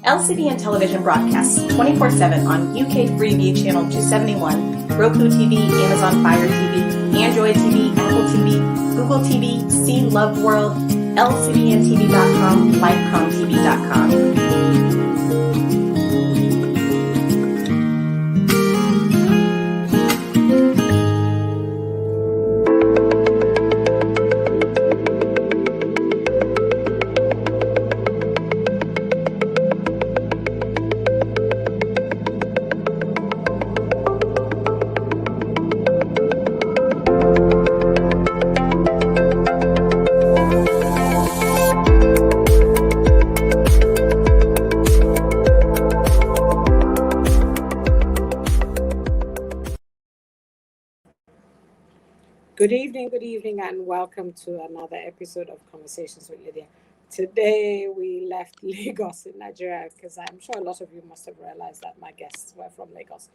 LCBN television broadcasts 24/7 on UK Freeview Channel 271, Roku TV, Amazon Fire TV, Android TV, Apple TV, Google TV, See Love World, LCBNTV.com, LifeComTV.com. Good evening, and welcome to another episode of Conversations with Lydia. Today we left Lagos in Nigeria because I'm sure a lot of you must have realized that my guests were from Lagos.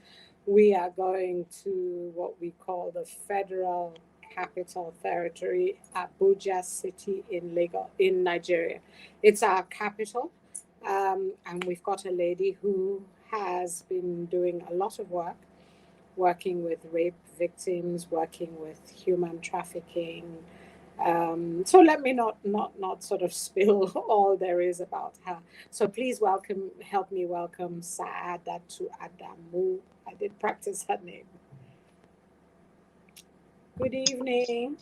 We are going to what we call the Federal Capital Territory, Abuja City in Lagos, in Nigeria. It's our capital, and we've got a lady who has been doing a lot of working with rape victims, working with human trafficking. So let me not sort of spill all there is about her. So please help me welcome Saadatu Adamu. I did practice her name. Good evening.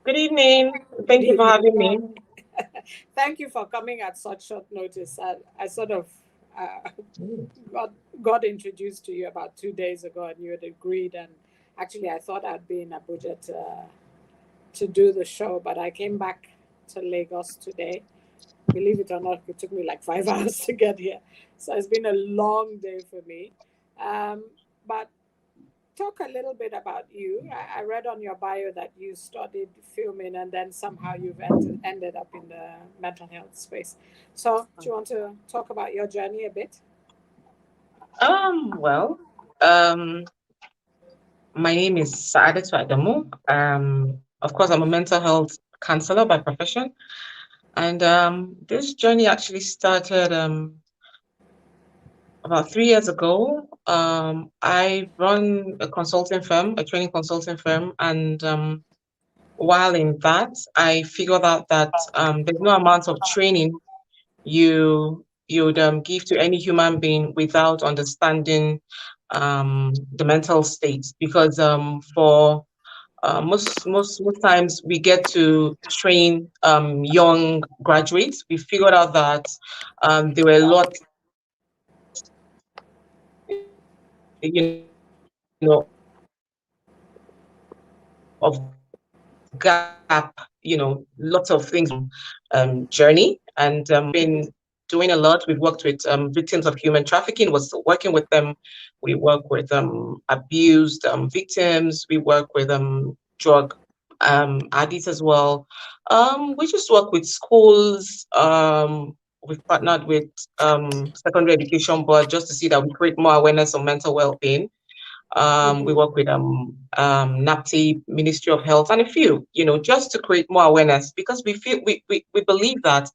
Good evening. Thank you for having me. Thank you for coming at such short notice. I sort of got introduced to you about 2 days ago, and you had agreed. And actually, I thought I'd be in Abuja to do the show, but I came back to Lagos today. Believe it or not, it took me like 5 hours to get here. So it's been a long day for me. But talk a little bit about you. I read on your bio that you studied filming and then somehow you've ended up in the mental health space. So do you want to talk about your journey a bit? My name is Saadatu Adamu. Of course, I'm a mental health counselor by profession. And this journey actually started about 3 years ago. I run a consulting firm, a training consulting firm. And while in that, I figured out that there's no amount of training you'd give to any human being without understanding the mental state, because for most times we get to train young graduates. We figured out that there were a lot, of gap, lots of things journey, and been doing a lot. We've worked with victims of human trafficking, was working with them. We work with abused victims. We work with drug addicts as well. We just work with schools. We've partnered with Secondary Education Board just to see that we create more awareness on mental well-being. We work with NAPTI, Ministry of Health, and a few, just to create more awareness, because we believe that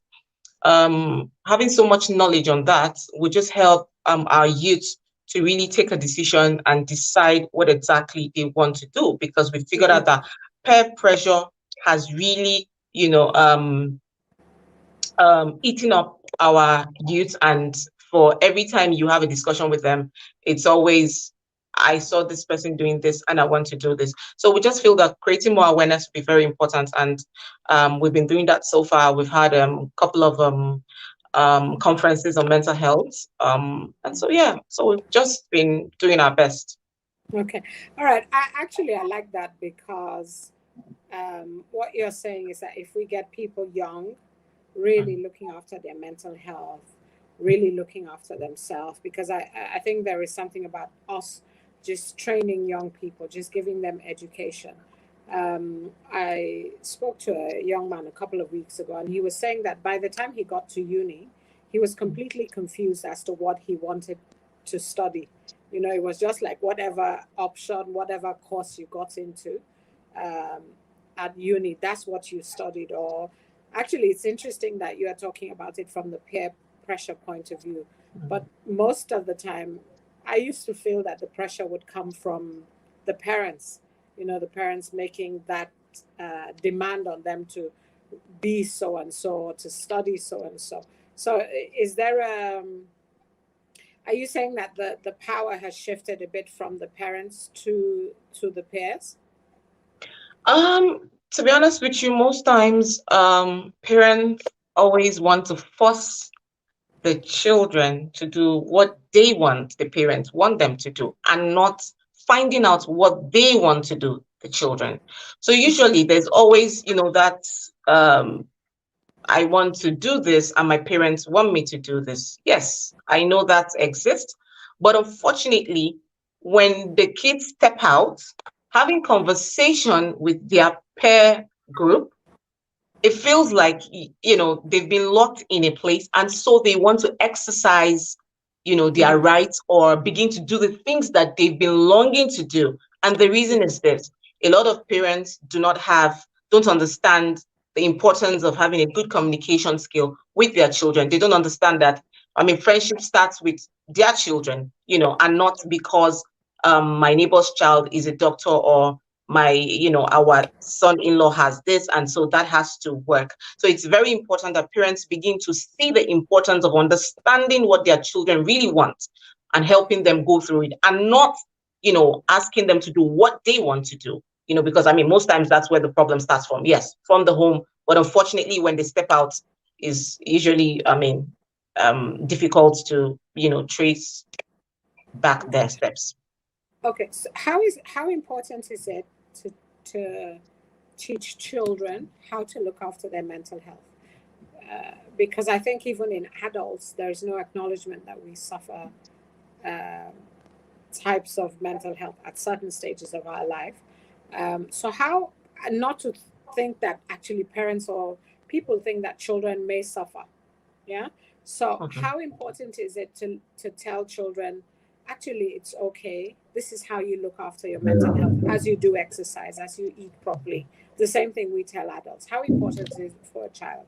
having so much knowledge on that will just help our youth to really take a decision and decide what exactly they want to do, because we figured out that peer pressure has really, eating up our youth. And for every time you have a discussion with them, it's always, I saw this person doing this and I want to do this. So we just feel that creating more awareness would be very important. And we've been doing that so far. We've had a couple of conferences on mental health. And so we've just been doing our best. Okay. All right. I like that, because what you're saying is that if we get people young, really looking after their mental health, really looking after themselves, because I think there is something about us just training young people, just giving them education. I spoke to a young man a couple of weeks ago, and he was saying that by the time he got to uni, he was completely confused as to what he wanted to study. It was just like whatever option, whatever course you got into at uni, that's what you studied. Or actually, it's interesting that you are talking about it from the peer pressure point of view. But most of the time, I used to feel that the pressure would come from the parents, the parents making that demand on them to be so and so, to study so and so. So, is there are you saying that the power has shifted a bit from the parents to the peers? To be honest with you, most times, parents always want to force the children to do what they want, the parents want them to do, and not finding out what they want to do, the children. So usually there's always, that I want to do this and my parents want me to do this. Yes, I know that exists. But unfortunately, when the kids step out, having conversation with their peer group, it feels like, they've been locked in a place. And so they want to exercise, their rights or begin to do the things that they've been longing to do. And the reason is this: a lot of parents don't understand the importance of having a good communication skill with their children. They don't understand that, friendship starts with their children, and not because my neighbor's child is a doctor, or our son-in-law has this, and so that has to work. So it's very important that parents begin to see the importance of understanding what their children really want and helping them go through it, and not, asking them to do what they want to do. Because most times that's where the problem starts from. Yes, from the home, but unfortunately, when they step out, is usually, difficult to, trace back their steps. Okay, so how important is it to teach children how to look after their mental health? Because I think even in adults, there is no acknowledgement that we suffer types of mental health at certain stages of our life. So how not to think that actually parents or people think that children may suffer. Yeah. So Okay. how important is it to tell children, actually, it's okay. This is how you look after your mental health, as you do exercise, as you eat properly. The same thing we tell adults. How important is it for a child?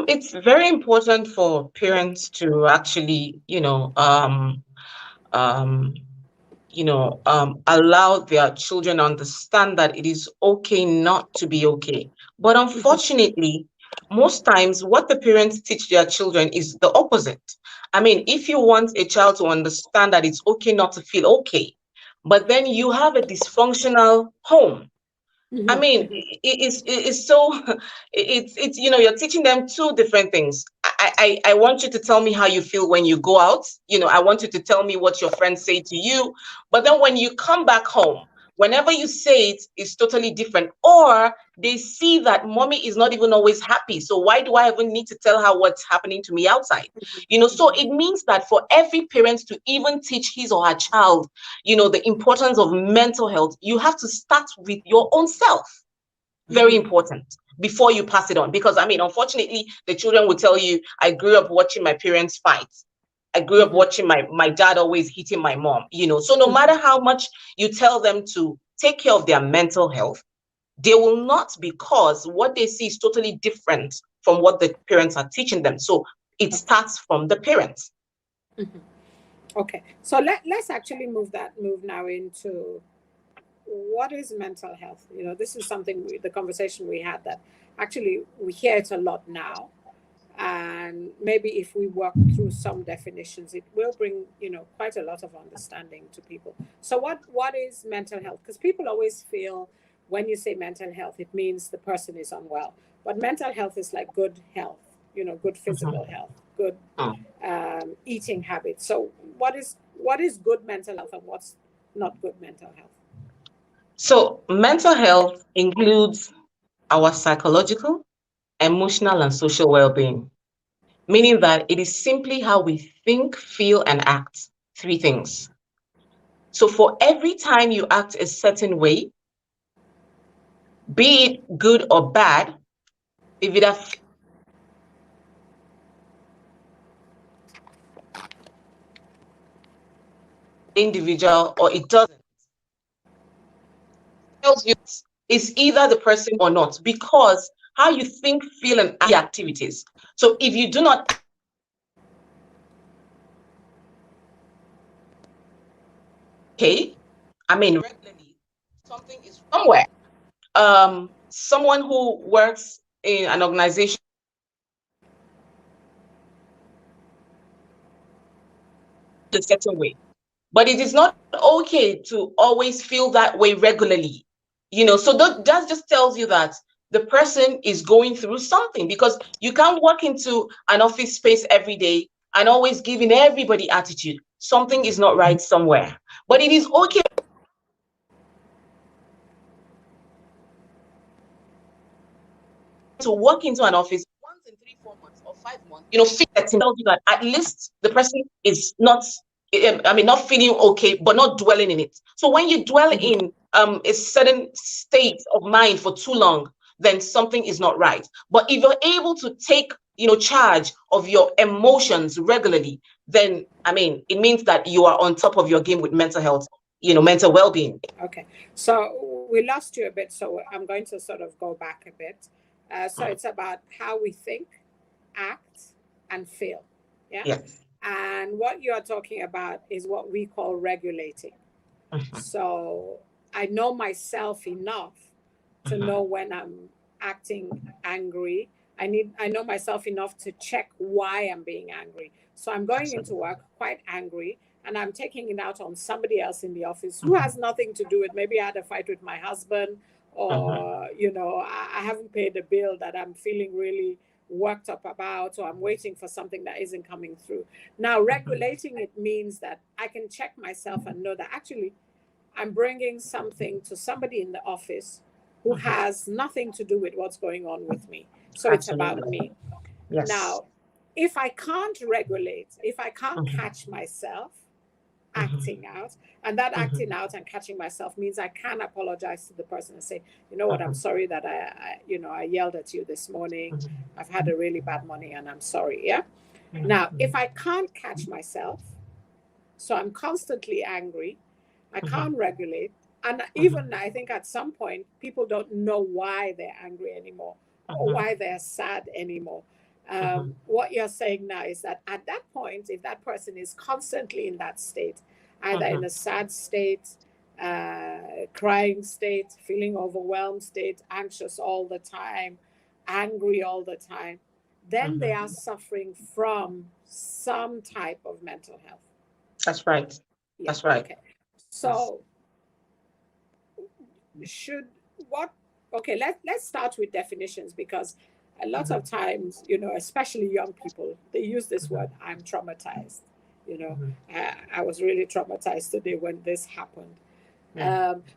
It's very important for parents to actually, um, allow their children understand that it is okay not to be okay. But unfortunately, most times what the parents teach their children is the opposite. If you want a child to understand that it's okay not to feel okay, but then you have a dysfunctional home. It's so it's you're teaching them two different things. I want you to tell me how you feel when you go out. I want you to tell me what your friends say to you. But then when you come back home, whenever you say it's totally different. Or they see that mommy is not even always happy. So why do I even need to tell her what's happening to me outside? So it means that for every parent to even teach his or her child, the importance of mental health, you have to start with your own self. Very important, before you pass it on. Because unfortunately, the children will tell you, I grew up watching my parents fight. I grew up watching my dad always hitting my mom. So no matter how much you tell them to take care of their mental health, they will not, because what they see is totally different from what the parents are teaching them. So it starts from the parents. Okay, so let's actually move now into what is mental health. This is something the conversation we had, that actually we hear it a lot now, and maybe if we work through some definitions, it will bring quite a lot of understanding to people. So what is mental health? Because people always feel when you say mental health, it means the person is unwell, but mental health is like good health, good physical health, good eating habits. So what is good mental health, and what's not good mental health? So mental health includes our psychological, emotional, and social well-being, meaning that it is simply how we think, feel, and act. Three things. So for every time you act a certain way, be it good or bad, if it affects the individual or it doesn't, tells you it's either the person or not, because how you think, feel, and act activities. So if you do not okay, I mean, regularly, something is somewhere. Someone who works in an organization a certain way, but it is not okay to always feel that way regularly. So that just tells you that the person is going through something, because you can't walk into an office space every day and always giving everybody attitude. Something is not right somewhere. But it is okay to walk into an office once in 3, 4 months or 5 months, feel that tells you that at least the person is not, not feeling okay, but not dwelling in it. So when you dwell in a certain state of mind for too long, then something is not right. But if you're able to take, charge of your emotions regularly, then it means that you are on top of your game with mental health, mental well-being. Okay, so we lost you a bit, so I'm going to sort of go back a bit. So it's about how we think, act, and feel. Yeah. Yes. And what you are talking about is what we call regulating. So I know myself enough to know when I'm acting angry. I know myself enough to check why I'm being angry. So I'm going into work quite angry, and I'm taking it out on somebody else in the office who has nothing to do with, maybe I had a fight with my husband, or I haven't paid a bill that I'm feeling really worked up about, or I'm waiting for something that isn't coming through. Now, regulating it means that I can check myself and know that actually I'm bringing something to somebody in the office who has nothing to do with what's going on with me. So it's about me. Yes. Now, if I can't regulate, if I can't catch myself acting out, and that acting out and catching myself means I can apologize to the person and say, you know what, I'm sorry that I yelled at you this morning. I've had a really bad morning and I'm sorry. Yeah. Now, if I can't catch myself, so I'm constantly angry, I can't regulate. And even I think at some point, people don't know why they're angry anymore or why they're sad anymore. What you're saying now is that at that point, if that person is constantly in that state, either in a sad state, crying state, feeling overwhelmed state, anxious all the time, angry all the time, then they are suffering from some type of mental health. That's right. Yeah, that's right. Okay. So let's start with definitions, because a lot of times, especially young people, they use this word, I'm traumatized. I was really traumatized today when this happened.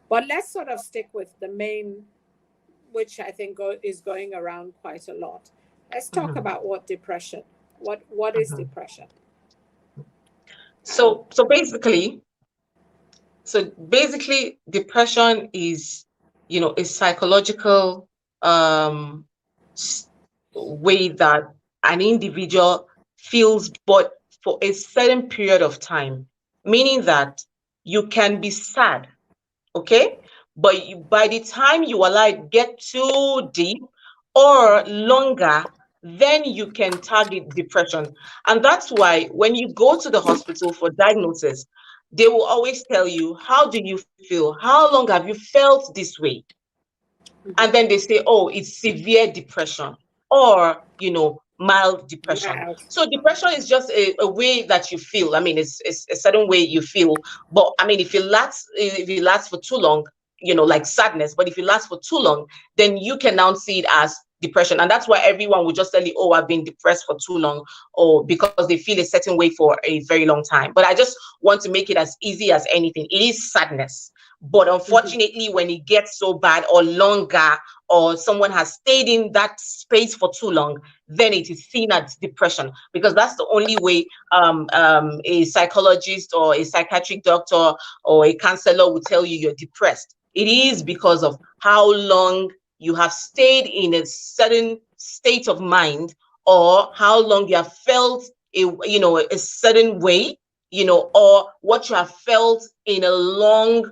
But let's sort of stick with the main, which I think is going around quite a lot. Let's talk about what is depression? So basically, depression is, a psychological way that an individual feels, but for a certain period of time, meaning that you can be sad, okay, but by the time you allow it get too deep or longer, then you can target depression. And that's why when you go to the hospital for diagnosis, they will always tell you, how do you feel? How long have you felt this way? And then they say, oh, it's severe depression, or mild depression. So depression is just a way that you feel. It's a certain way you feel. But if it lasts for too long, like sadness. But if it lasts for too long, then you can now see it as depression. And that's why everyone will just tell you, oh, I've been depressed for too long, or because they feel a certain way for a very long time. But I just want to make it as easy as anything. It is sadness. But unfortunately, when it gets so bad or longer, or someone has stayed in that space for too long, then it is seen as depression, because that's the only way a psychologist or a psychiatric doctor or a counselor will tell you you're depressed. It is because of how long you have stayed in a certain state of mind, or how long you have felt a certain way, or what you have felt in a long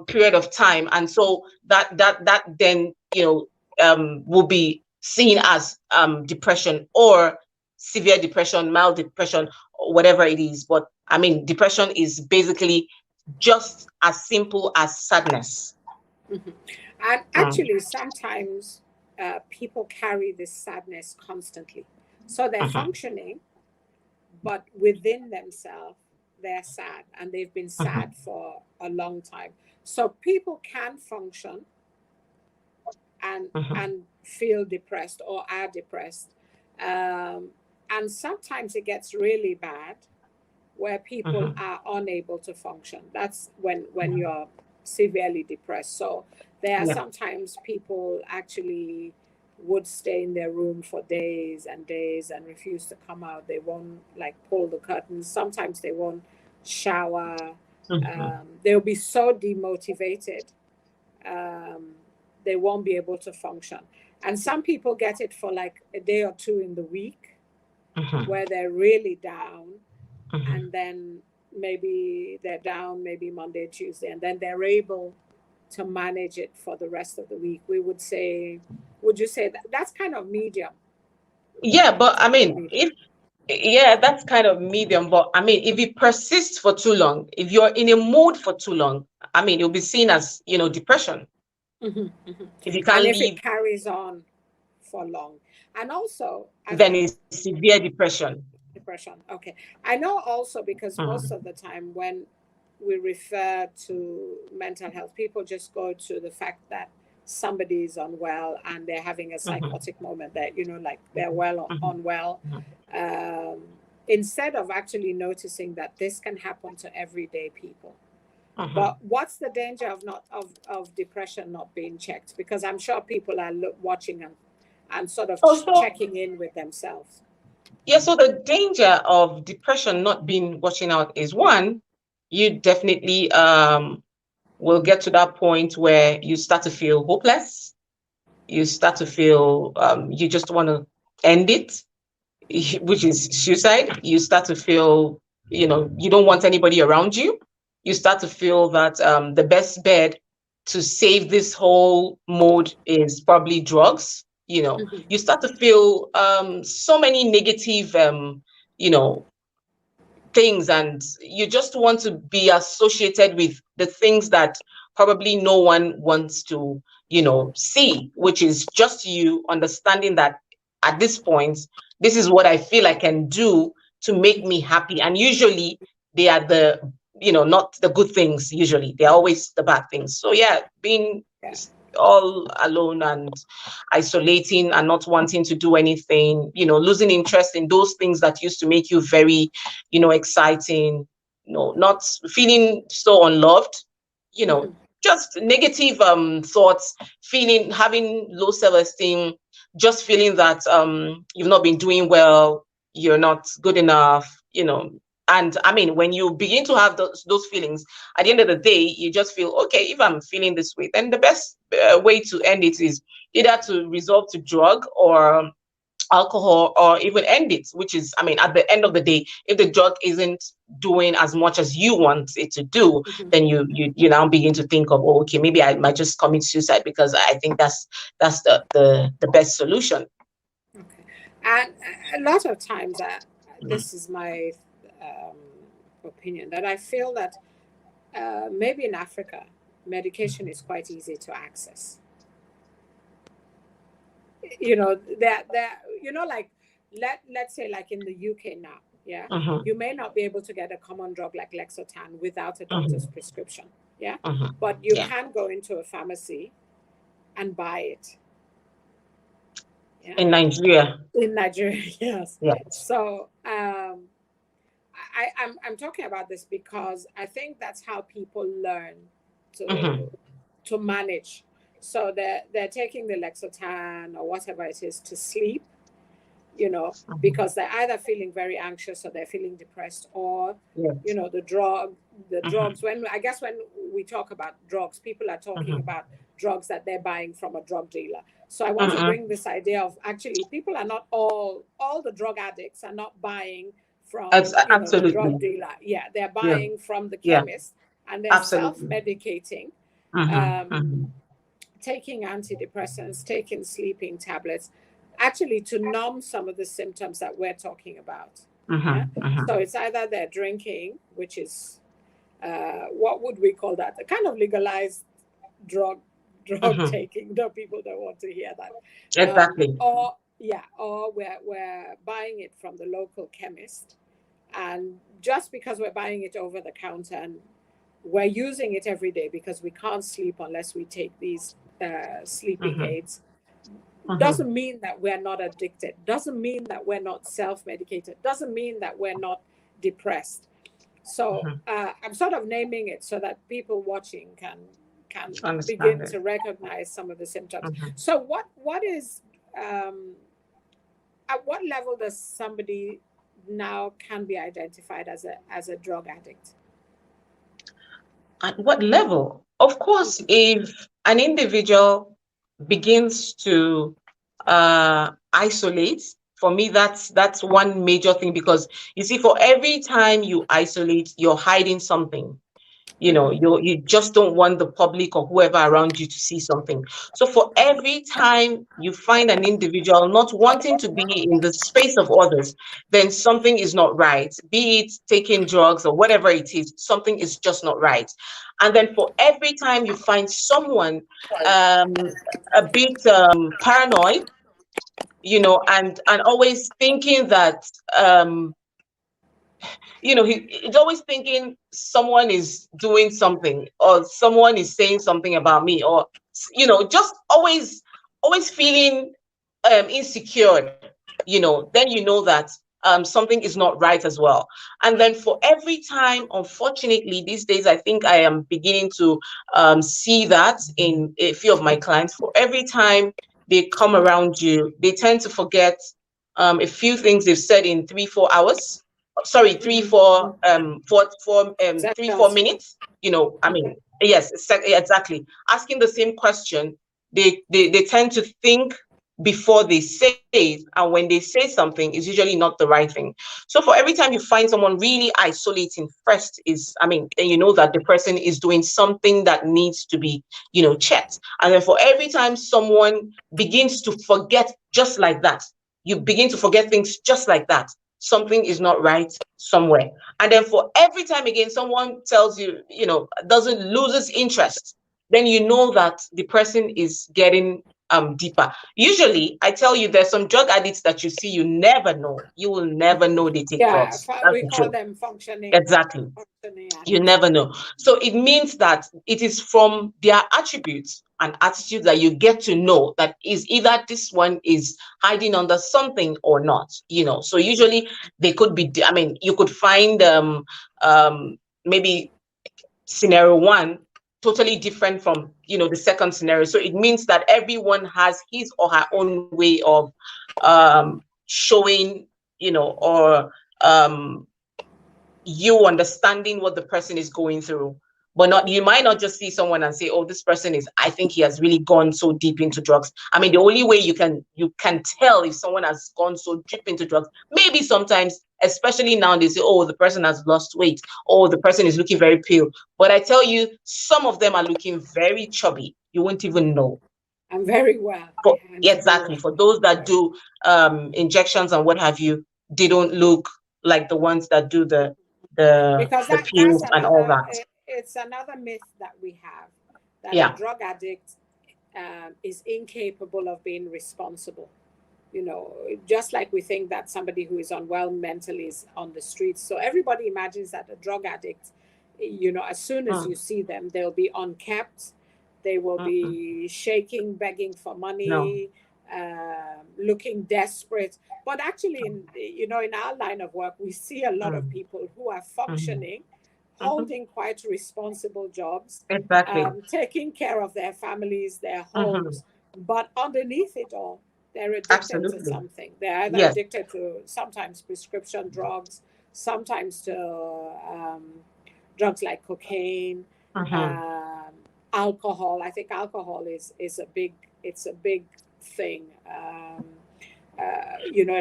period of time. And so that then will be seen as depression, or severe depression, mild depression, or whatever it is. But depression is basically just as simple as sadness. Mhm. And actually, sometimes people carry this sadness constantly. So they're functioning, but within themselves, they're sad and they've been sad for a long time. So people can function and feel depressed or are depressed. And sometimes it gets really bad where people are unable to function. That's when you're severely depressed. So there are Yeah. sometimes people actually would stay in their room for days and days and refuse to come out. They won't like pull the curtains. Sometimes they won't shower. They'll be so demotivated. Um, they won't be able to function. And some people get it for like a day or two in the week where they're really down, and then maybe they're down maybe Monday, Tuesday, and then they're able to manage it for the rest of the week. Would you say that that's kind of medium? Yeah, but I Kind of mean, medium. that's kind of medium. But I mean, if it persists for too long, if you're in a mood for too long, I mean, it'll be seen as, depression. If you can't And if it leave, carries on for long. And also, I then think it's severe depression. depression. Okay. I know also because most of the time when we refer to mental health, people just go to the fact that somebody is unwell and they're having a psychotic moment that, like they're unwell. Um, Instead of actually noticing that this can happen to everyday people. But what's the danger of not of depression not being checked? Because I'm sure people are watching and sort of Also, checking in with themselves. yeah, so the danger of depression not being watching out is, one, you definitely will get to that point where you start to feel hopeless. You start to feel you just want to end it, which is suicide. You start to feel, you don't want anybody around you. You start to feel that the best bet to save this whole mode is probably drugs. You start to feel so many negative, you know, things, and you just want to be associated with the things that probably no one wants to see, which is just you understanding that at this point, this is what I feel I can do to make me happy. And usually they are the not the good things. Usually they're always the bad things. So yeah, being Yeah. all alone and isolating and not wanting to do anything, losing interest in those things that used to make you very exciting, not feeling so unloved, just negative thoughts, having low self-esteem, just feeling that you've not been doing well, you're not good enough, and I mean, when you begin to have those feelings, at the end of the day, you just feel, okay, if I'm feeling this way, then the best way to end it is either to resort to drug or alcohol, or even end it, which is, I mean, at the end of the day, if the drug isn't doing as much as you want it to do, then you now begin to think of, oh, okay, maybe I might just commit suicide, because I think that's the best solution. Okay. And a lot of times, this is my um, opinion, that I feel that maybe in Africa, medication is quite easy to access. Like let's say like in the UK now, yeah, you may not be able to get a common drug like Lexotan without a doctor's prescription, yeah, but you Yeah. can go into a pharmacy and buy it. Yeah. In Nigeria. In Nigeria, yes. Yeah. So I'm talking about this because I think that's how people learn to manage. So they're taking the Lexotan or whatever it is to sleep, because they're either feeling very anxious or they're feeling depressed, or Yes. the drugs. When we talk about drugs, people are talking about drugs that they're buying from a drug dealer. So I want to bring this idea of, actually, people are not all the drug addicts are not buying from the Absolutely. drug dealer. Yeah, they're Yeah. buying from the Yeah. chemist, and they're Absolutely. self-medicating, taking antidepressants, taking sleeping tablets, actually to numb some of the symptoms that we're talking about. Yeah? So it's either they're drinking, which is what would we call that? A kind of legalized drug taking. No, people don't want to hear that. Exactly. Or we're buying it from the local chemist, and just because we're buying it over the counter and we're using it every day because we can't sleep unless we take these sleeping aids, doesn't mean that we're not addicted, doesn't mean that we're not self-medicated, doesn't mean that we're not depressed. So I'm sort of naming it so that people watching can begin to recognize some of the symptoms. So what is at what level does somebody now can be identified as a drug addict? At what level? Of course, if an individual begins to isolate, for me, that's one major thing, because you see, for every time you isolate, you're hiding something. You just don't want the public or whoever around you to see something. So for every time you find an individual not wanting to be in the space of others, then something is not right. Be it taking drugs or whatever it is, something is just not right. And then for every time you find someone a bit paranoid, and always thinking that he's always thinking someone is doing something, or someone is saying something about me, or just always feeling insecure, then you know that something is not right as well. And then for every time, unfortunately, these days, I think I am beginning to see that in a few of my clients. For every time they come around you, they tend to forget a few things they've said in 3-4 hours. Sorry, 3-4 minutes. I mean, yes, exactly. Asking the same question, they tend to think before they say it, and when they say something, it's usually not the right thing. So for every time you find someone really isolating, first then you know that the person is doing something that needs to be, checked. And then for every time someone begins to forget just like that, you begin to forget things just like that, something is not right somewhere. And then for every time again someone tells you, doesn't loses interest, then you know that the person is getting deeper. Usually, I tell you, there's some drug addicts that you see, you will never know they take drugs. That's we the call truth. them functioning. Exactly. You never know. So it means that it is from their attributes and attitude that you get to know that is either this one is hiding under something or not. So usually they could be, you could find maybe scenario one totally different from the second scenario. So it means that everyone has his or her own way of showing, or you understanding what the person is going through. But you might not just see someone and say, oh, this person I think he has really gone so deep into drugs. The only way you can tell if someone has gone so deep into drugs, maybe sometimes, especially now, they say, oh, the person has lost weight, or the person is looking very pale. But I tell you, some of them are looking very chubby. You won't even know. I'm very well. Exactly. For those that do injections and what have you, they don't look like the ones that do the pills and all that. It's another myth that we have, that a drug addict is incapable of being responsible. Just like we think that somebody who is unwell mentally is on the streets. So everybody imagines that a drug addict, as soon as you see them, they'll be unkept, they will be shaking, begging for money, looking desperate. But actually, in our line of work, we see a lot of people who are functioning, holding quite responsible jobs, taking care of their families, their homes. But underneath it all, they're addicted to something. They're either addicted to sometimes prescription drugs, sometimes to drugs like cocaine, alcohol. I think alcohol is a big thing. A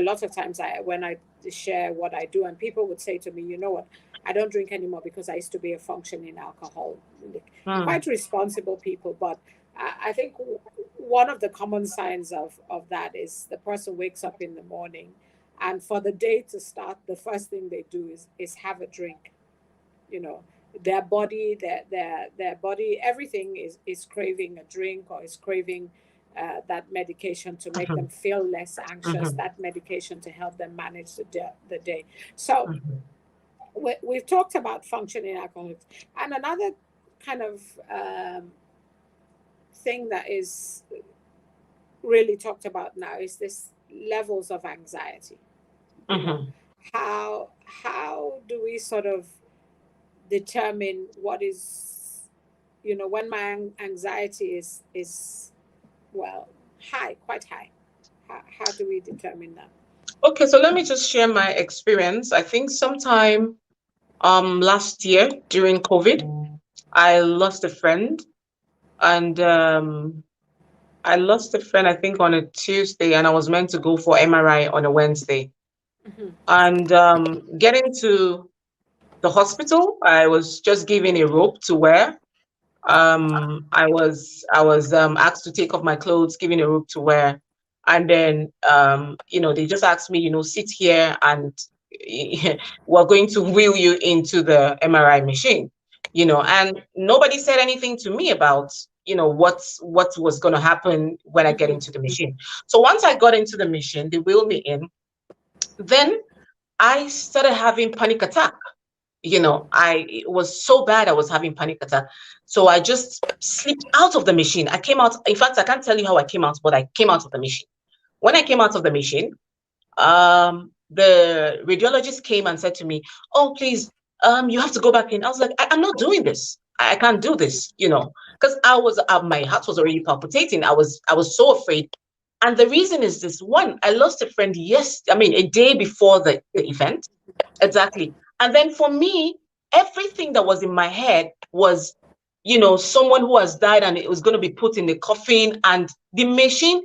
lot of times when I share what I do, and people would say to me, you know what, I don't drink anymore because I used to be a functioning alcoholic. Quite responsible people, but I think one of the common signs of that is the person wakes up in the morning, and for the day to start, the first thing they do is have a drink. their body, their body, everything is craving a drink or is craving that medication to make them feel less anxious, that medication to help them manage the day. So we've talked about functioning alcoholics, and another kind of thing that is really talked about now is this levels of anxiety. You know, how do we sort of determine what is, you know, when my anxiety is well high, quite high? How do we determine that? Okay, so let me just share my experience. I think sometime last year during COVID, I lost a friend, and I lost a friend, I think, on a Tuesday, and I was meant to go for MRI on a Wednesday. And getting to the hospital, I was just given a rope to wear. I was asked to take off my clothes, given a rope to wear, and then they just asked me, sit here, and we're going to wheel you into the MRI machine, and nobody said anything to me about what was going to happen when I get into the machine. So once I got into the machine, they wheeled me in. Then I started having panic attack. It was so bad, I was having panic attack. So I just slipped out of the machine. I came out. In fact, I can't tell you how I came out, but I came out of the machine. When I came out of the machine, the radiologist came and said to me, "Oh, please, you have to go back in." I was like, I'm not doing this. I can't do this, because my heart was already palpitating. I was so afraid. And the reason is this: one, I lost a friend. Yes, I mean, a day before the event. Exactly. And then for me, everything that was in my head was, someone who has died and it was going to be put in the coffin. And the machine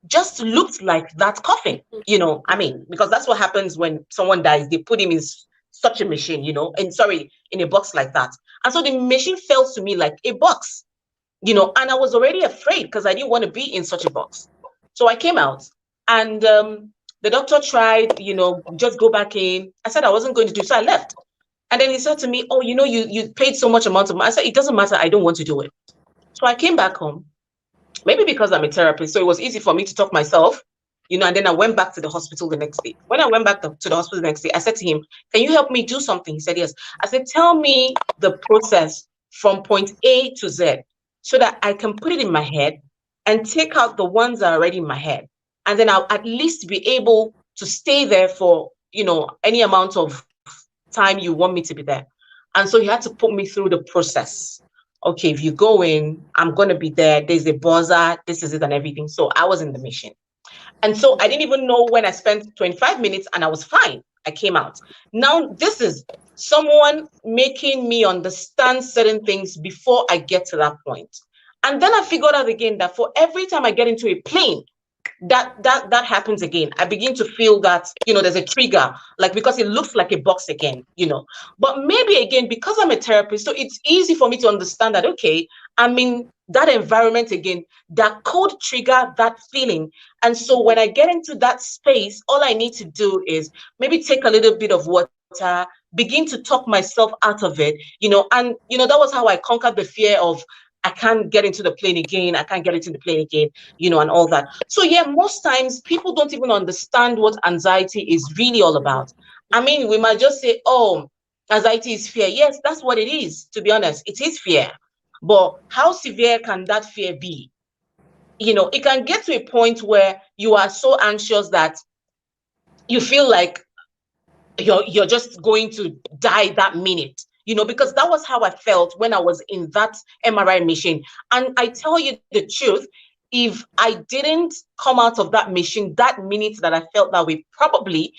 just looked like that coffin, I mean, because that's what happens when someone dies. They put him in such a machine, in a box like that. And so the machine felt to me like a box, and I was already afraid because I didn't want to be in such a box. So I came out, and the doctor tried, just go back in. I said I wasn't going to do, so I left. And then he said to me, "Oh, you paid so much amount of money." I said, "It doesn't matter. I don't want to do it." So I came back home, maybe because I'm a therapist, so it was easy for me to talk myself, and then I went back to the hospital the next day. When I went back to the hospital the next day, I said to him, "Can you help me do something?" He said, "Yes." I said, "Tell me the process from point A to Z so that I can put it in my head and take out the ones that are already in my head. And then I'll at least be able to stay there for, any amount of time you want me to be there." And so he had to put me through the process. Okay, if you go in, I'm going to be there. There's a buzzer. This is it and everything. So I was in the mission. And so I didn't even know when I spent 25 minutes and I was fine. I came out. Now, this is someone making me understand certain things before I get to that point. And then I figured out again that for every time I get into a plane, that happens again. I begin to feel that, there's a trigger, like, because it looks like a box again, but maybe again, because I'm a therapist, so it's easy for me to understand that, okay, I'm in that environment again, that could trigger that feeling. And so when I get into that space, all I need to do is maybe take a little bit of water, begin to talk myself out of it, and that was how I conquered the fear of, I can't get into the plane again. I can't get into the plane again, and all that. So yeah, most times people don't even understand what anxiety is really all about. I mean, we might just say, "Oh, anxiety is fear." Yes, that's what it is. To be honest, it is fear. But how severe can that fear be? It can get to a point where you are so anxious that you feel like you're just going to die that minute, because that was how I felt when I was in that MRI machine. And I tell you the truth, if I didn't come out of that machine that minute that I felt that way, probably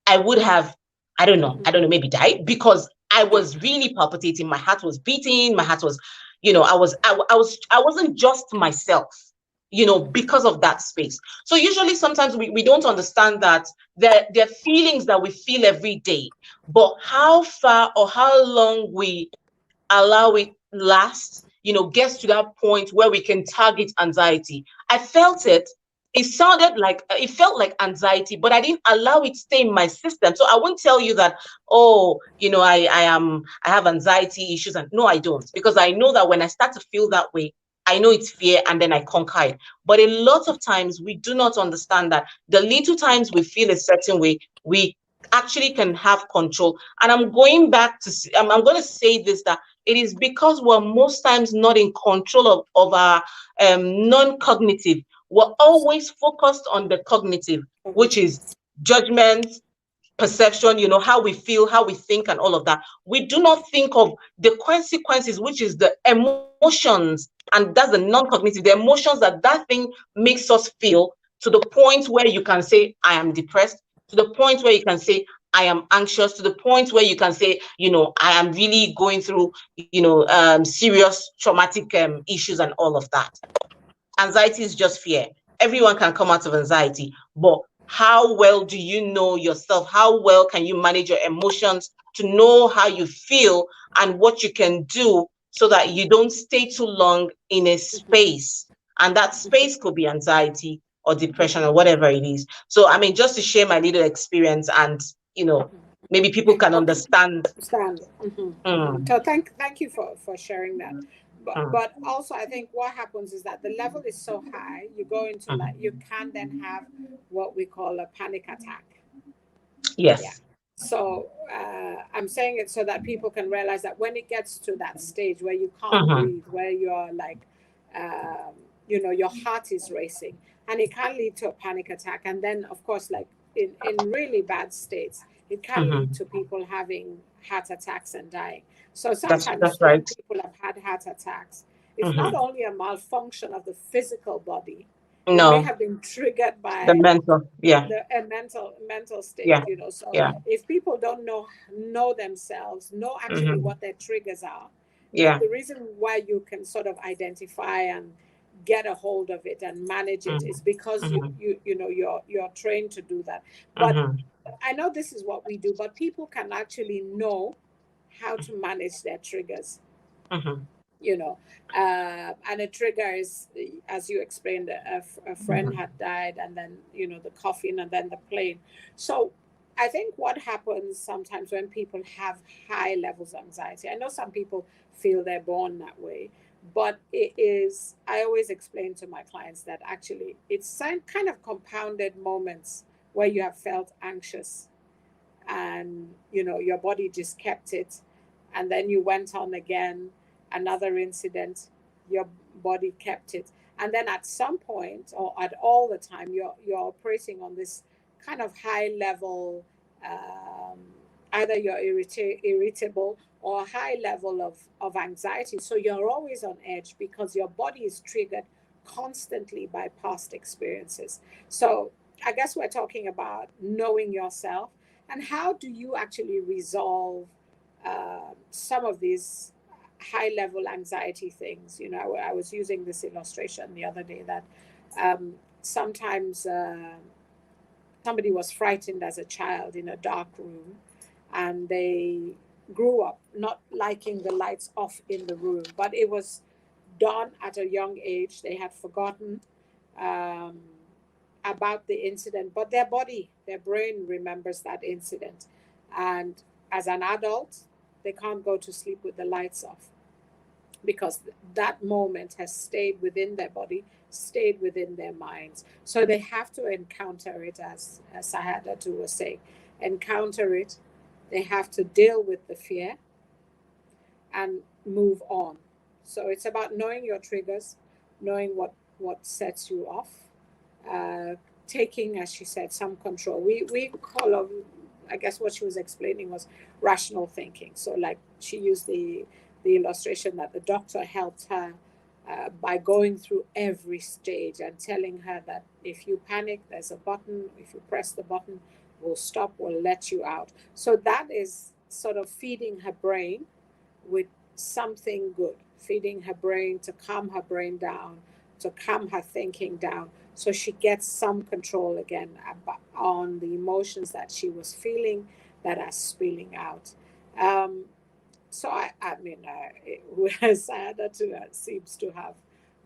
I would have, I don't know, maybe died, because I was really palpitating. My heart was beating. My heart was, I wasn't just myself, because of that space. So usually sometimes we don't understand that there are feelings that we feel every day, but how far or how long we allow it last, gets to that point where we can target anxiety. I felt it it sounded like, it felt like anxiety, but I didn't allow it stay in my system. So I won't tell you that, oh, I have anxiety issues, and no, I don't, because I know that when I start to feel that way, I know it's fear, and then I conquer it. But a lot of times we do not understand that the little times we feel a certain way, we actually can have control. And I'm going back to, I'm going to say this, that it is because we're most times not in control of our non-cognitive. We're always focused on the cognitive, which is judgment, perception, how we feel, how we think, and all of that. We do not think of the consequences, which is the emotions, and that's the non-cognitive, the emotions that thing makes us feel, to the point where you can say, I am depressed, to the point where you can say, I am anxious, to the point where you can say, I am really going through, serious traumatic issues and all of that. Anxiety is just fear. Everyone can come out of anxiety, but how well do you know yourself? How well can you manage your emotions to know how you feel and what you can do so that you don't stay too long in a space? And that space could be anxiety or depression or whatever it is. So, I mean, just to share my little experience, and, maybe people can understand. Understand. So thank you for sharing that. But also, I think what happens is that the level is so high, you go into like, you can then have what we call a panic attack. Yes. Yeah. So I'm saying it so that people can realize that when it gets to that stage where you can't breathe, where you're like, your heart is racing, and it can lead to a panic attack. And then, of course, like in really bad states, it can lead to people having heart attacks and dying. So sometimes That's when right. people have had heart attacks, it's not only a malfunction of the physical body, it may No, have been triggered the by mental. Yeah. a mental state, Yeah. so Yeah. if people don't know themselves, know actually what their triggers are, Yeah. the reason why you can sort of identify and get a hold of it and manage it is because you're trained to do that. But I know this is what we do, but people can actually know how to manage their triggers, and a trigger is, as you explained, a friend had died, and then the coffin, and then the plane. So I think what happens sometimes when people have high levels of anxiety, I know some people feel they're born that way, but it is, I always explain to my clients that actually it's kind of compounded moments where you have felt anxious, and your body just kept it, and then you went on again, another incident, your body kept it, and then at some point, or at all the time, you're operating on this kind of high level, either you're irritable or a high level of anxiety, so you're always on edge because your body is triggered constantly by past experiences. So I guess we're talking about knowing yourself, and how do you actually resolve some of these high level anxiety things? I was using this illustration the other day that sometimes somebody was frightened as a child in a dark room, and they grew up not liking the lights off in the room, but it was done at a young age. They had forgotten um, about the incident, but their brain remembers that incident. And as an adult, they can't go to sleep with the lights off because that moment has stayed within their body, stayed within their minds. So they have to encounter it, as Sahadatu was saying, encounter it. They have to deal with the fear and move on. So it's about knowing your triggers, knowing what sets you off, taking, as she said, some control. We call of, I guess what she was explaining was rational thinking. So like she used the illustration that the doctor helped her by going through every stage and telling her that if you panic, there's a button. If you press the button, we'll stop, we'll let you out. So that is sort of feeding her brain with something good, feeding her brain to calm her brain down, to calm her thinking down, so she gets some control again on the emotions that she was feeling that are spilling out. So I mean, Sayada too seems to have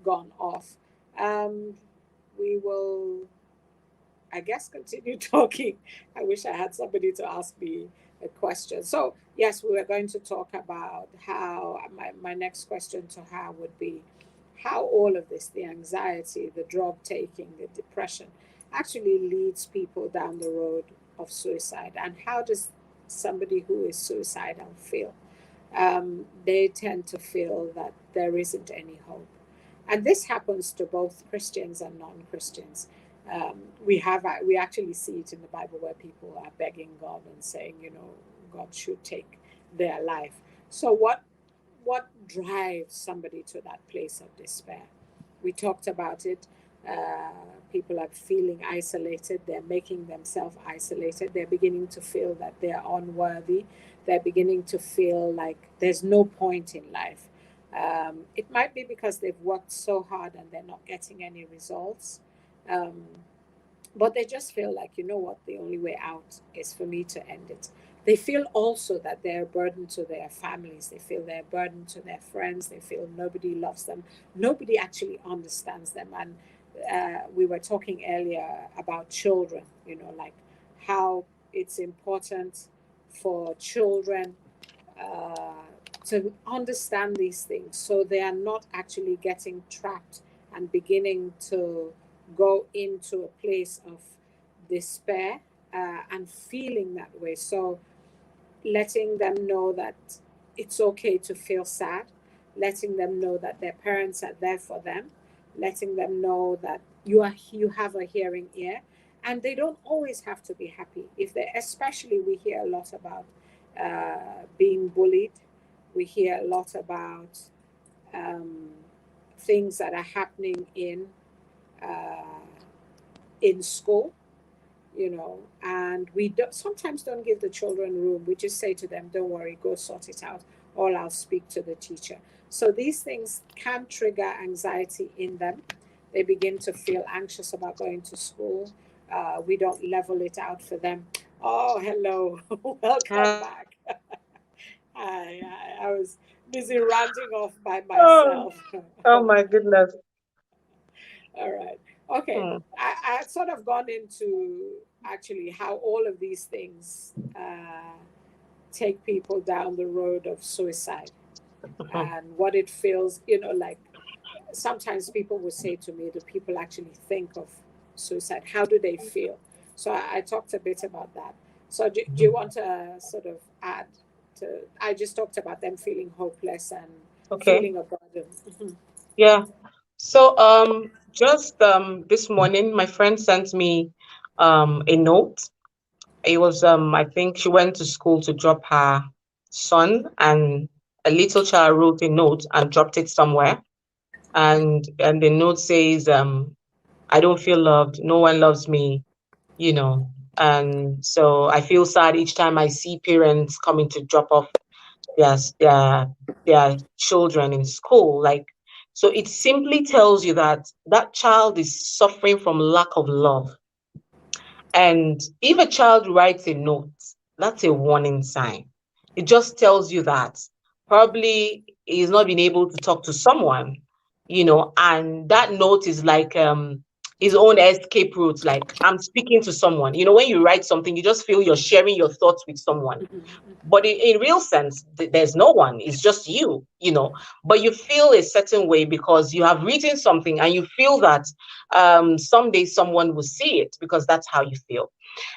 gone off. we will, I guess, continue talking. I wish I had somebody to ask me a question. So, yes, we were going to talk about how my next question to her would be how all of this, the anxiety, the drug taking, the depression, actually leads people down the road of suicide. And how does somebody who is suicidal feel? They tend to feel that there isn't any hope. And this happens to both Christians and non-Christians. We actually see it in the Bible where people are begging God and saying, God should take their life. So what drives somebody to that place of despair? We talked about it. Uh, People are feeling isolated. They're making themselves isolated. They're beginning to feel that they're unworthy. They're beginning to feel like there's no point in life. It might be because they've worked so hard and they're not getting any results. Um, but they just feel like, you know what, the only way out is for me to end it. They feel also that they're a burden to their families. They feel they're a burden to their friends. They feel nobody loves them. Nobody actually understands them. And we were talking earlier about children, like how it's important for children uh, to understand these things so they are not actually getting trapped and beginning to go into a place of despair and feeling that way. So letting them know that it's okay to feel sad, letting them know that their parents are there for them, letting them know that you have a hearing ear, and they don't always have to be happy. If they, especially, we hear a lot about being bullied. We hear a lot about um, things that are happening uh, in school, and sometimes don't give the children room. We just say to them, don't worry, go sort it out, or I'll speak to the teacher. So these things can trigger anxiety in them. They begin to feel anxious about going to school. We don't level it out for them. Oh, hello. Welcome Uh, back. I was busy ranting off by oh, myself. oh my goodness. All right. Okay. Hmm. I had sort of gone into actually how all of these things take people down the road of suicide Mhm. and what it feels, like sometimes people will say to me, do people actually think of suicide? How do they feel? So I talked a bit about that. So do you want to sort of add to, I just talked about them feeling hopeless and Okay. feeling a burden. Mhm. Yeah. So just this morning my friend sent me a note. It was I think she went to school to drop her son, and a little child wrote a note and dropped it somewhere. And the note says, I don't feel loved, no one loves me, you know. And so I feel sad each time I see parents coming to drop off their their children in school. Like, so it simply tells you that that child is suffering from lack of love. And if a child writes a note, that's a warning sign. It just tells you that probably he's not been able to talk to someone, and that note is like his own escape route. Like, I'm speaking to someone. When you write something, you just feel you're sharing your thoughts with someone. But in real sense, there's no one. It's just you. But you feel a certain way because you have written something and you feel that someday someone will see it because that's how you feel.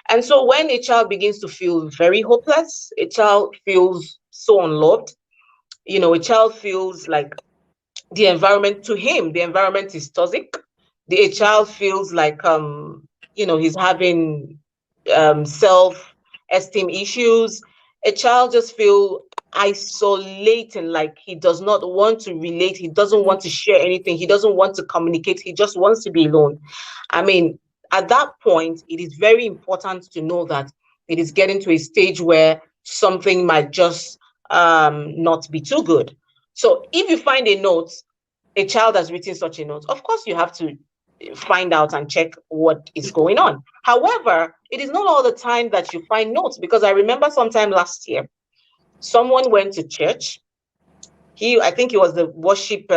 And so when a child begins to feel very hopeless, a child feels so unloved, a child feels like the environment is toxic. The child feels like he's having self-esteem issues. A child just feel isolating, like he does not want to relate, he doesn't want to share anything, he doesn't want to communicate, he just wants to be alone. I mean, at that point, it is very important to know that it is getting to a stage where something might just not be too good. So if you find a note, a child has written such a note, of course you have to find out and check what is going on. However, it is not all the time that you find notes, because I remember sometime last year, someone went to church. I think he was the worship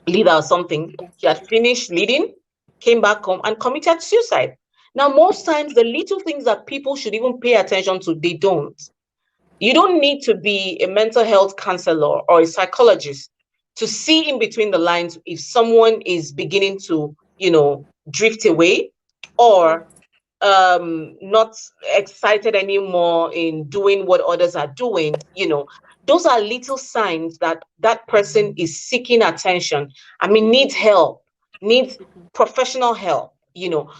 leader or something. He had finished leading, came back home and committed suicide. Now, most times, the little things that people should even pay attention to, they don't. You don't need to be a mental health counselor or a psychologist to see in between the lines if someone is beginning to, drift away, or not excited anymore in doing what others are doing. Those are little signs that that person is seeking attention. I mean, needs help, needs professional help.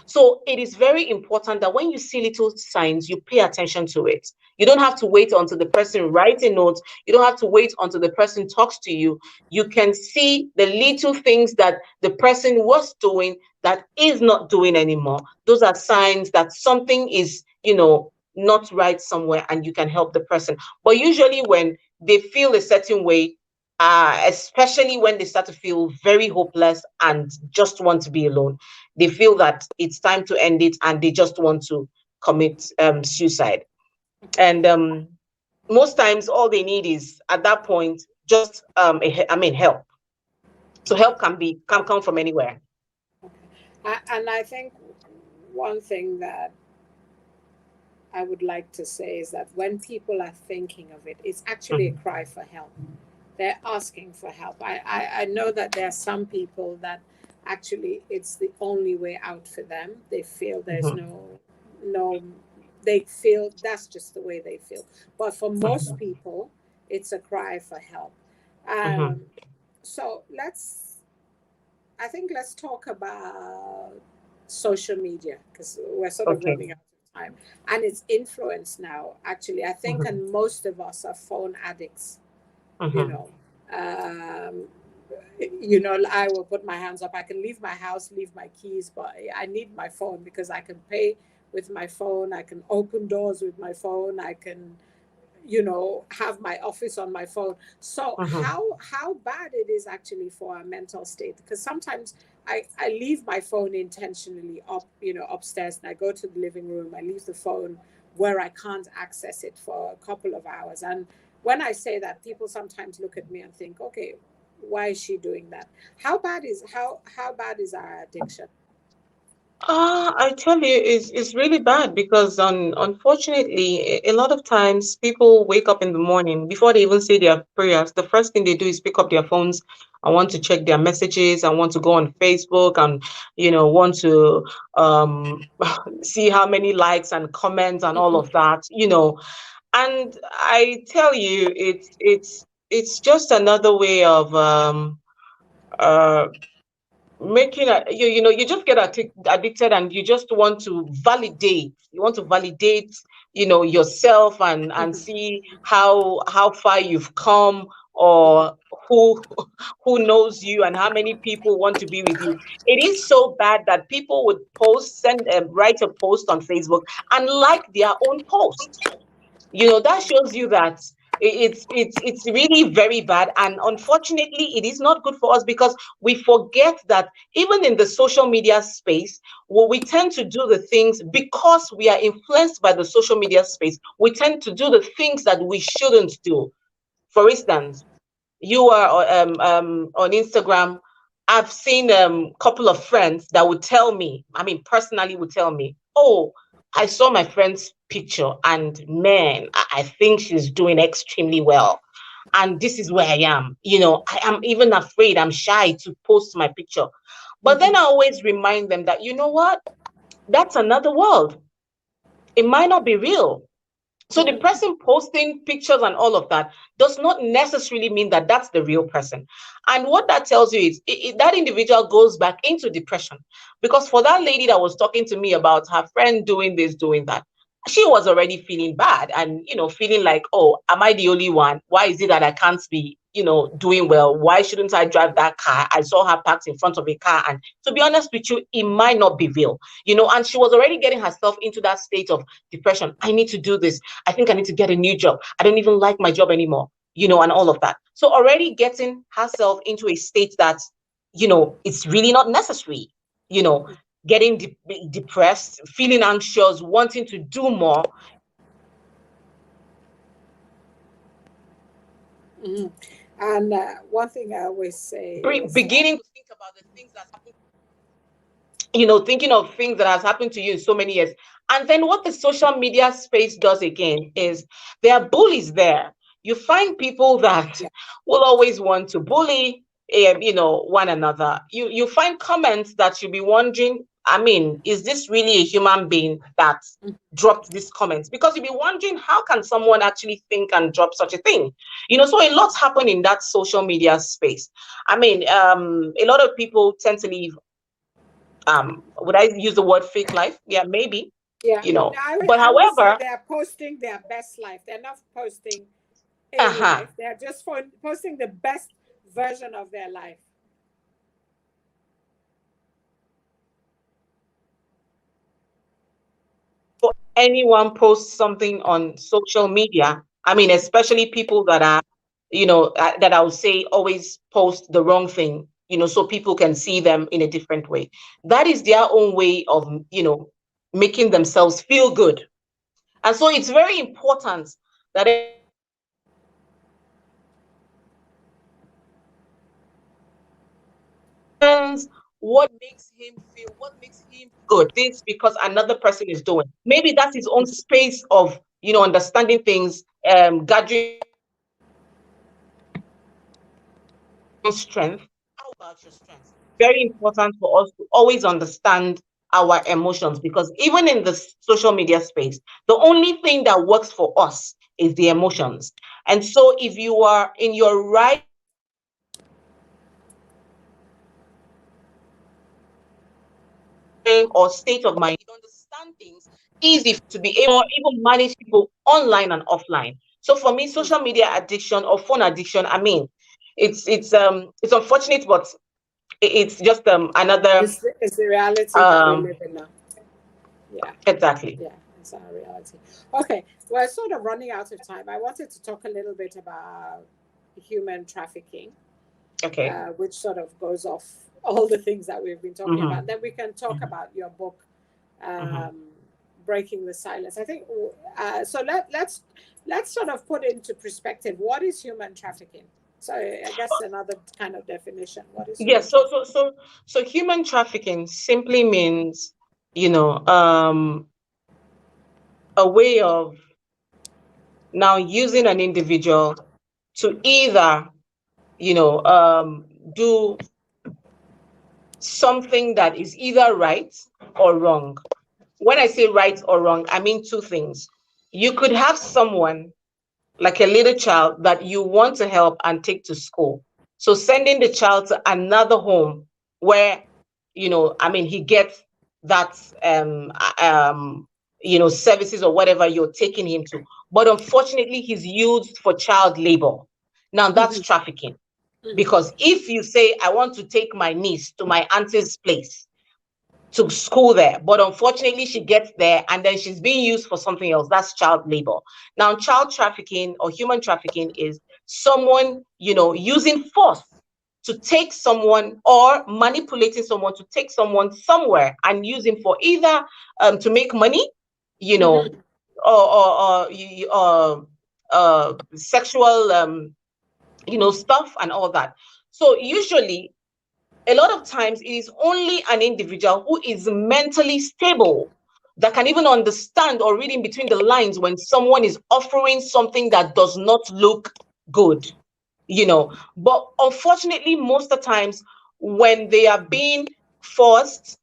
So it is very important that when you see little signs, you pay attention to it. You don't have to wait until the person writes a note. You don't have to wait until the person talks to you. You can see the little things that the person was doing that is not doing anymore. Those are signs that something is, not right somewhere, and you can help the person. But usually when they feel a certain way, especially when they start to feel very hopeless and just want to be alone, they feel that it's time to end it, and they just want to commit suicide. And most times all they need is, at that point, just help. So help can come from anywhere. And I think one thing that I would like to say is that when people are thinking of it, it's actually a cry for help. They're asking for help. I know that there are some people that actually it's the only way out for them. They feel there's no, they feel that's just the way they feel. But for most people, it's a cry for help. So I think let's talk about social media, because we're sort of Okay. running out of time, and its influence now. Actually, I think, and most of us are phone addicts. You know, um, I will put my hands up. I can leave my house, leave my keys, but I need my phone because I can pay with my phone. I can open doors with my phone. I can have my office on my phone. So how bad it is actually for our mental state, because sometimes I leave my phone intentionally upstairs, and I go to the living room. I leave the phone where I can't access it for a couple of hours. And when I say that, people sometimes look at me and think, okay, why is she doing that? How bad is our addiction? I tell you, it's really bad because unfortunately, a lot of times people wake up in the morning before they even say their prayers. The first thing they do is pick up their phones. I want to check their messages. I want to go on Facebook and want to um see how many likes and comments and all of that. And I tell you, it's just another way of uh making you just get addicted, and you just want to validate. You want to validate yourself, and see how far you've come, or who who knows you, and how many people want to be with you. It is so bad that people would write a post on Facebook and like their own post. That shows you that it's really very bad. And unfortunately, it is not good for us, because we forget that even in the social media space, what we tend to do the things, because we are influenced by the social media space, we tend to do the things that we shouldn't do. For instance, you are on Instagram. I've seen couple of friends that would tell me, I mean, personally would tell me, oh, I saw my friend's picture, and man, I think she's doing extremely well. And this is where I am. I am even afraid, I'm shy to post my picture. But then I always remind them that, you know what? That's another world. It might not be real. So the person posting pictures and all of that does not necessarily mean that that's the real person. And what that tells you is that individual goes back into depression. Because for that lady that was talking to me about her friend doing this, doing that, she was already feeling bad, and feeling like, oh, am I the only one? Why is it that I can't be doing well? Why shouldn't I drive that car? I saw her parked in front of a car. And to be honest with you, it might not be real. And she was already getting herself into that state of depression. I need to do this. I think I need to get a new job. I don't even like my job anymore, and all of that. So already getting herself into a state that, it's really not necessary, you know, getting depressed, feeling anxious, wanting to do more. And one thing I always say is, Beginning to think about the things that happen thinking of things that has happened to you in so many years. And then what the social media space does again is there are bullies there. You find people that Yeah. will always want to bully, one another. You find comments that you'll be wondering, I mean, is this really a human being that dropped these comments? Because you'll be wondering, how can someone actually think and drop such a thing? So a lot's happened in that social media space. I mean, a lot of people tend to leave, would I use the word fake life? Yeah, maybe, Yeah. but I would say however, they're posting their best life. They're not posting a life. They're just posting the best version of their life. anyone posts something on social media, I mean, especially people that are, that I would say always post the wrong thing, so people can see them in a different way. That is their own way of, making themselves feel good. And so it's very important that what makes him feel, what makes him good, this because another person is doing. Maybe that's his own space of, understanding things, gathering strength. How about your strength? Very important for us to always understand our emotions, because even in the social media space, the only thing that works for us is the emotions. And so if you are in your right or state of mind, you understand things easy to be able to even manage people online and offline. So for me, social media addiction or phone addiction, I mean, it's unfortunate, but it's just another It's the reality that we live in now. Yeah. Exactly. Yeah, it's our reality. Okay, we're sort of running out of time. I wanted to talk a little bit about human trafficking, Okay. which sort of goes off all the things that we've been talking about. Then we can talk about your book, Breaking the Silence. I think so. Let's sort of put into perspective, what is human trafficking? So I guess another kind of definition. What is human Yes. So human trafficking simply means, a way of now using an individual to either, do something that is either right or wrong. When I say right or wrong, I mean two things. You could have someone like a little child that you want to help and take to school. So sending the child to another home where, he gets that, services or whatever you're taking him to. But unfortunately, he's used for child labor. Now that's trafficking. Because if you say, I want to take my niece to my auntie's place, to school there, but unfortunately she gets there and then she's being used for something else, that's child labor. Now child trafficking or human trafficking is someone, using force to take someone or manipulating someone to take someone somewhere and use him for either to make money, or sexual stuff and all that. So usually a lot of times it is only an individual who is mentally stable that can even understand or read in between the lines when someone is offering something that does not look good, But unfortunately, most of the times when they are being forced,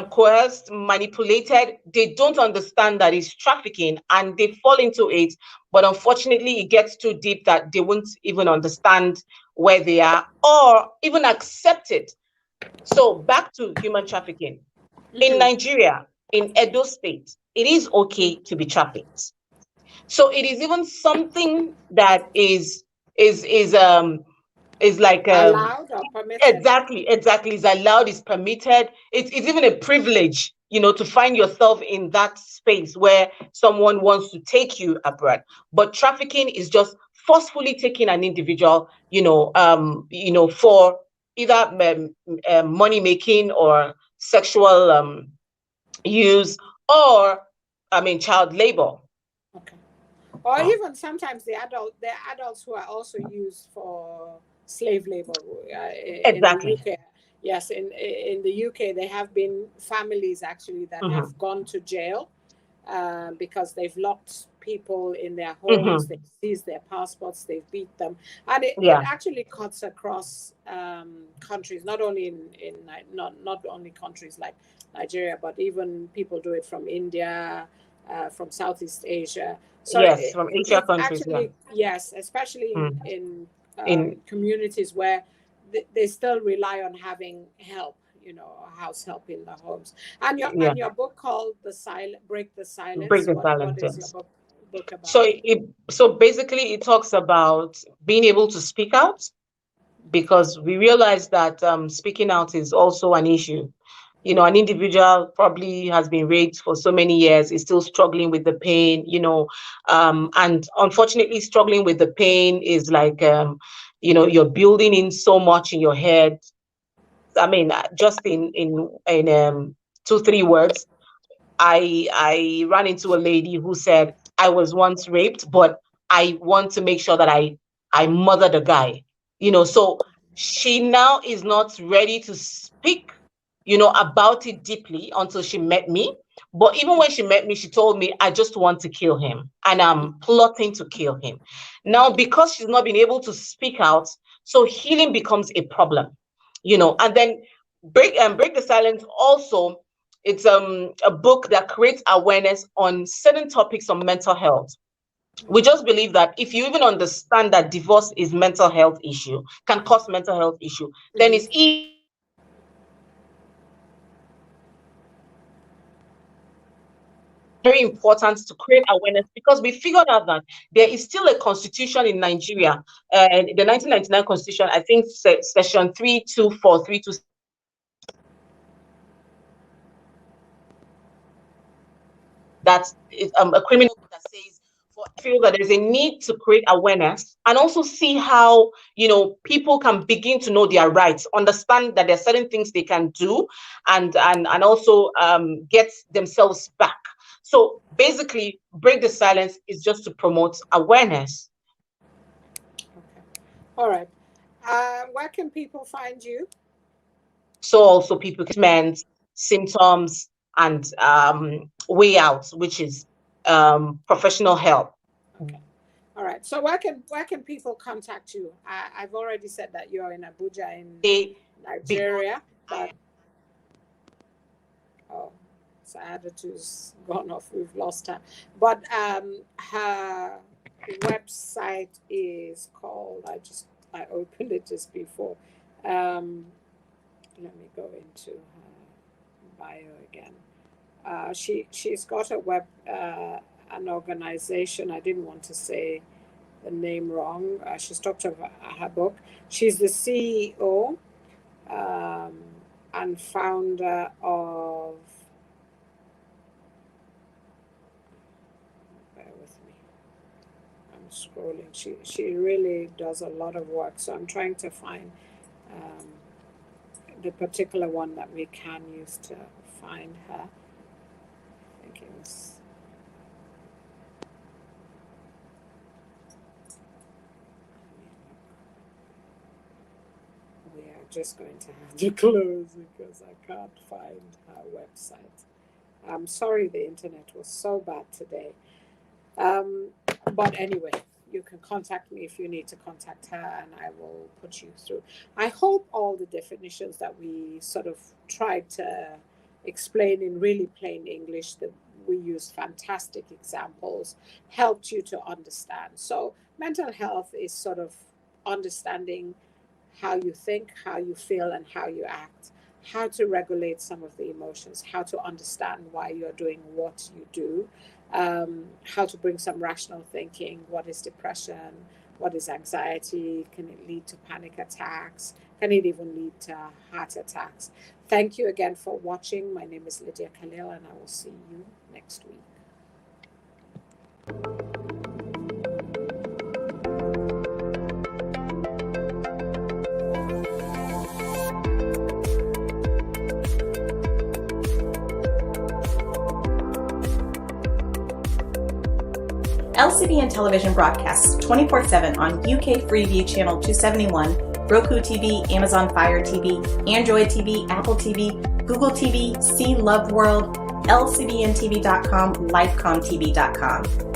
coerced, manipulated, they don't understand that it's trafficking and they fall into it. But unfortunately, it gets too deep that they won't even understand where they are or even accept it. So back to human trafficking. In Nigeria, in Edo State, it is okay to be trafficked. So it is even something that is like allowed or permitted? exactly is allowed, is permitted. It's even a privilege, to find yourself in that space where someone wants to take you abroad. But trafficking is just forcefully taking an individual, for either money making or sexual use, or child labor. Okay. Or even sometimes the adults who are also used for slave labor in the Exactly. UK. Yes, in the UK, there have been families actually that have gone to jail because they've locked people in their homes, they've seized their passports, they've beat them, and it actually cuts across countries, not only not only countries like Nigeria, but even people do it from India, from Southeast Asia. So yes, from Asia countries, actually, yes, especially in communities where they still rely on having help, house help in the homes. And your book called Break the Silence. Break the What Silence. is your book about? So basically, it talks about being able to speak out, because we realize that speaking out is also an issue. An individual probably has been raped for so many years, is still struggling with the pain, and unfortunately, struggling with the pain is like, you're building in so much in your head. I mean, just in 2-3 words, I ran into a lady who said, I was once raped, but I want to make sure that I murdered a guy. So she now is not ready to speak, about it deeply until she met me. But even when she met me, she told me, I just want to kill him and I'm plotting to kill him. Now, because she's not been able to speak out, so healing becomes a problem, and then break the silence also. It's a book that creates awareness on certain topics on mental health. We just believe that if you even understand that divorce is mental health issue, can cause mental health issue, then it's very important to create awareness, because we figured out that there is still a constitution in Nigeria, the 1999 constitution, I think section 324, that's a criminal book that says, I feel that there's a need to create awareness and also see how people can begin to know their rights, understand that there are certain things they can do, and also get themselves back. So basically, Break the Silence is just to promote awareness. Okay. All right. Where can people find you? So also people treatment, symptoms, and way out, which is professional help. Okay. All right. So where can people contact you? I've already said that you're in Abuja in Nigeria, but Saadatu's gone off. We've lost her. But her website is called. I opened it just before. Let me go into her bio again. She's got a an organization. I didn't want to say the name wrong. She's talked about her book. She's the CEO and founder of. Bear with me. I'm scrolling. She really does a lot of work. So I'm trying to find the particular one that we can use to find her. I think it was. We are just going to have to close because I can't find her website. I'm sorry, the internet was so bad today. But anyway, you can contact me if you need to contact her, and I will put you through. I hope all the definitions that we sort of tried to explain in really plain English, that we used fantastic examples, helped you to understand. So mental health is sort of understanding how you think, how you feel, and how you act, how to regulate some of the emotions, how to understand why you're doing what you do, how to bring some rational thinking. What is depression? What is anxiety? Can it lead to panic attacks? Can it even lead to heart attacks? Thank you again for watching. My name is Lydia Khalil, and I will see you next week. LCBN television broadcasts 24/7 on UK Freeview Channel 271, Roku TV, Amazon Fire TV, Android TV, Apple TV, Google TV, See Love World, LCBNTV.com, LifeComTV.com.